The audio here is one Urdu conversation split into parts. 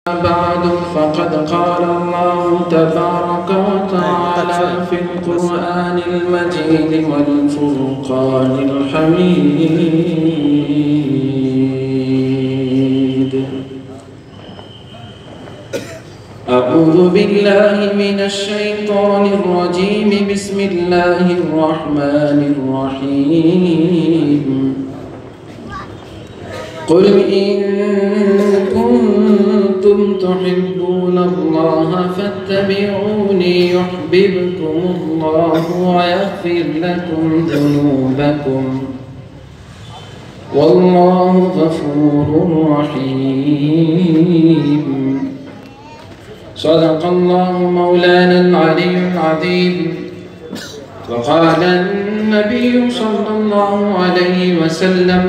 بعد فقد قال الله تبارك وتعالى في القرآن المجيد والفرقان الحميد. أعوذ بالله من الشيطان الرجيم. بسم الله الرحمن الرحيم. قل إن كنتم تحبون الله فاتبعوني يحببكم الله ويغفر لكم ذنوبكم والله غفور رحيم. صدق الله مولانا العلي العظيم. وقال النبي صلى الله عليه وسلم: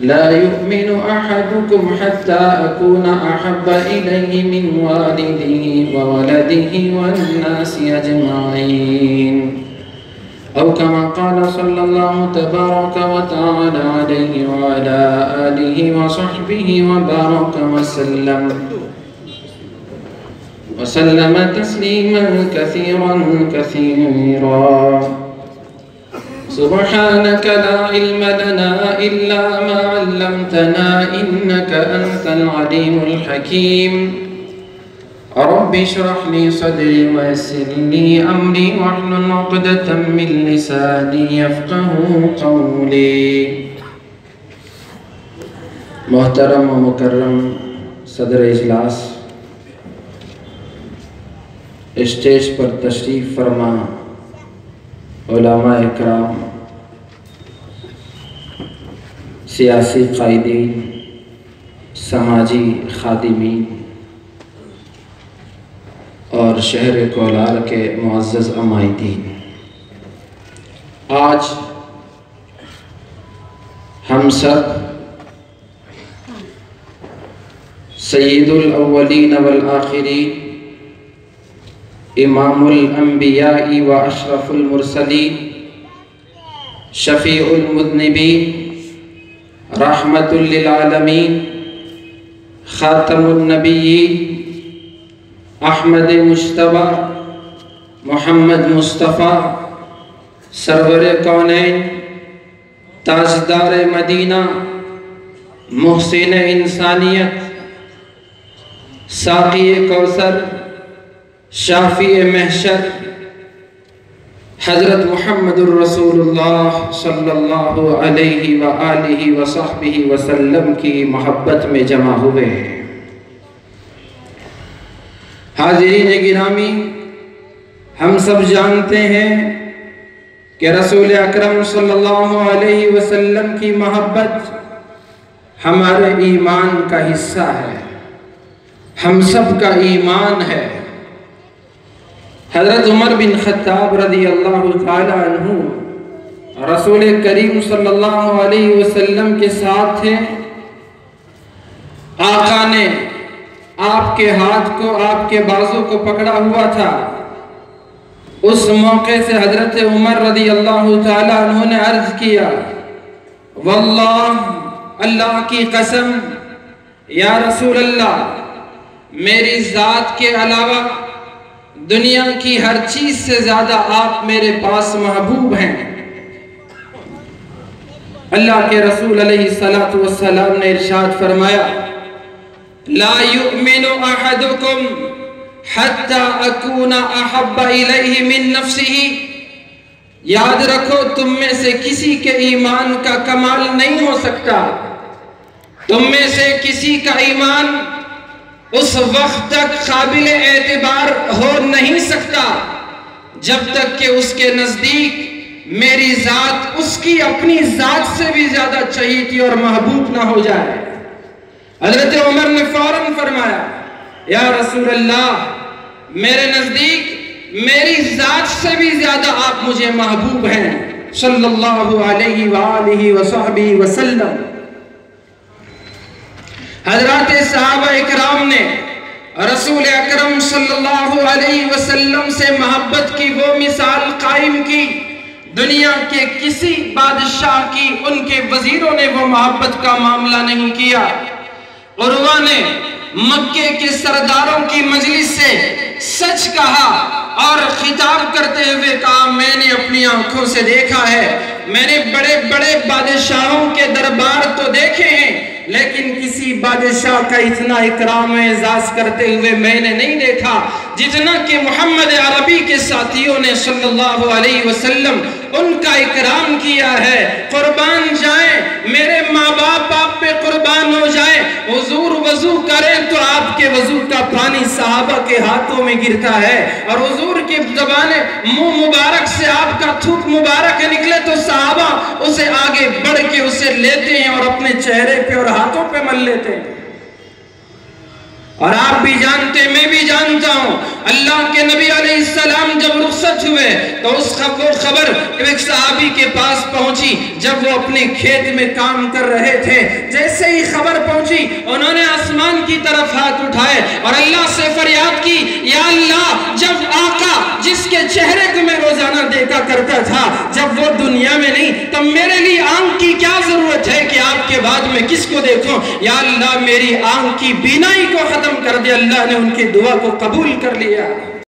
لا يؤمن أحدكم حتى أكون أحب إليه من والده وولده والناس أجمعين، أو كما قال صلى الله تبارك وتعالى عليه وعلى آله وصحبه وبارك وسلم تسليما كثيرا كثيرا. سبحانك لا علم لنا إلا ما علمتنا إنك أنت العليم الحكيم. رب اشرح لي صدري ويسر لي أمري واحلل عقدة من لساني يفقهوا قولي. محترم و مکرم صدر اجلاس، اسٹیج پر تشریف فرما علماء اکرام، سیاسی قائدین، سماجی خادمین اور شہر کولار کے معزز عمائدین، آج ہم سب سید الاولین والآخرین، امام الانبیاء و اشرف المرسلین، شفیع المذنبین، رحمت للعالمین، خاتم النبیین، احمد مجتبی محمد مصطفیٰ، سرور کونین، تاجدار مدینہ، محسن انسانیت، ساقی کوثر، شافی محشر، حضرت محمد الرسول اللہ صلی اللہ علیہ وآلہ وصحبہ وسلم کی محبت میں جمع ہوئے ہیں۔ حاضرین گرامی، ہم سب جانتے ہیں کہ رسول اکرم صلی اللہ علیہ وسلم کی محبت ہمارے ایمان کا حصہ ہے، ہم سب کا ایمان ہے۔ حضرت عمر بن خطاب رضی اللہ تعالی عنہ رسول کریم صلی اللہ علیہ وسلم کے ساتھ تھے۔ آقا نے آپ کے ہاتھ کو، آپ کے بازو کو پکڑا ہوا تھا۔ اس موقع سے حضرت عمر رضی اللہ تعالی عنہ نے عرض کیا: واللہ، اللہ کی قسم، یا رسول اللہ، میری ذات کے علاوہ دنیا کی ہر چیز سے زیادہ آپ میرے پاس محبوب ہیں۔ اللہ کے رسول علیہ السلام نے ارشاد فرمایا: لا یؤمن احدکم حتی اکون احب الیہ من نفسہ۔ یاد رکھو، تم میں سے کسی کے ایمان کا کمال نہیں ہو سکتا، تم میں سے کسی کا ایمان اس وقت تک قابل اعتبار ہو نہیں سکتا جب تک کہ اس کے نزدیک میری ذات اس کی اپنی ذات سے بھی زیادہ چہیتی اور محبوب نہ ہو جائے۔ حضرت عمر نے فوراً فرمایا: یا رسول اللہ، میرے نزدیک میری ذات سے بھی زیادہ آپ مجھے محبوب ہیں، صلی اللہ علیہ وآلہ وصحبہ وسلم۔ حضرات صحابہ اکرام نے رسول اکرم صلی اللہ علیہ وسلم سے محبت کی وہ مثال قائم کی دنیا کے کسی بادشاہ کی ان کے وزیروں نے وہ محبت کا معاملہ نہیں کیا۔ عروہ نے مکے کے سرداروں کی مجلس سے سچ کہا اور خطاب کرتے ہوئے کہا میں نے اپنی آنکھوں سے دیکھا ہے، میں نے بڑے بڑے بادشاہوں کے دربار تو دیکھے ہیں لیکن کسی بادشاہ کا اتنا اکرام و اعزاز کرتے ہوئے میں نے نہیں دیکھا جتنا کہ محمد عربی کے ساتھیوں نے صلی اللہ علیہ وسلم ان کا اکرام کیا ہے۔ قربان جائیں، میرے ماں باپ آپ پہ قربان ہو جائیں، حضور وضو کریں تو آپ کے وضو کا پانی صحابہ کے ہاتھوں میں گرتا ہے، اور حضور کی زبان منہ مبارک سے آپ کا تھوک مبارک نکلے تو صحابہ اسے آگے بڑھ کے اسے لیتے ہیں اور اپنے چہرے پہ اور ہاتھوں پہ مل لیتے ہیں۔ اور آپ بھی جانتے، میں بھی جانتا ہوں، اللہ کے نبی علیہ السلام جب رخصت ہوئے تو اس خبر ایک صحابی کے پاس پہنچی جب وہ اپنے کھیت میں کام کر رہے تھے۔ جیسے ہی خبر پہنچی انہوں نے آسمان کی طرف ہاتھ اٹھائے اور اللہ سے فریاد کی، یا اللہ، جب آقا جس کے چہرے کو میں روزانہ دیکھا کرتا تھا جب وہ دنیا میں نہیں تب میرے لیے آنکھ کی کیا ضرورت ہے کہ آپ کے بعد میں کس کو دیکھوں؟ یا اللہ میری آنکھ کی بینائی کو ختم کر دے۔ اللہ نے ان کی دعا کو قبول کر لیا۔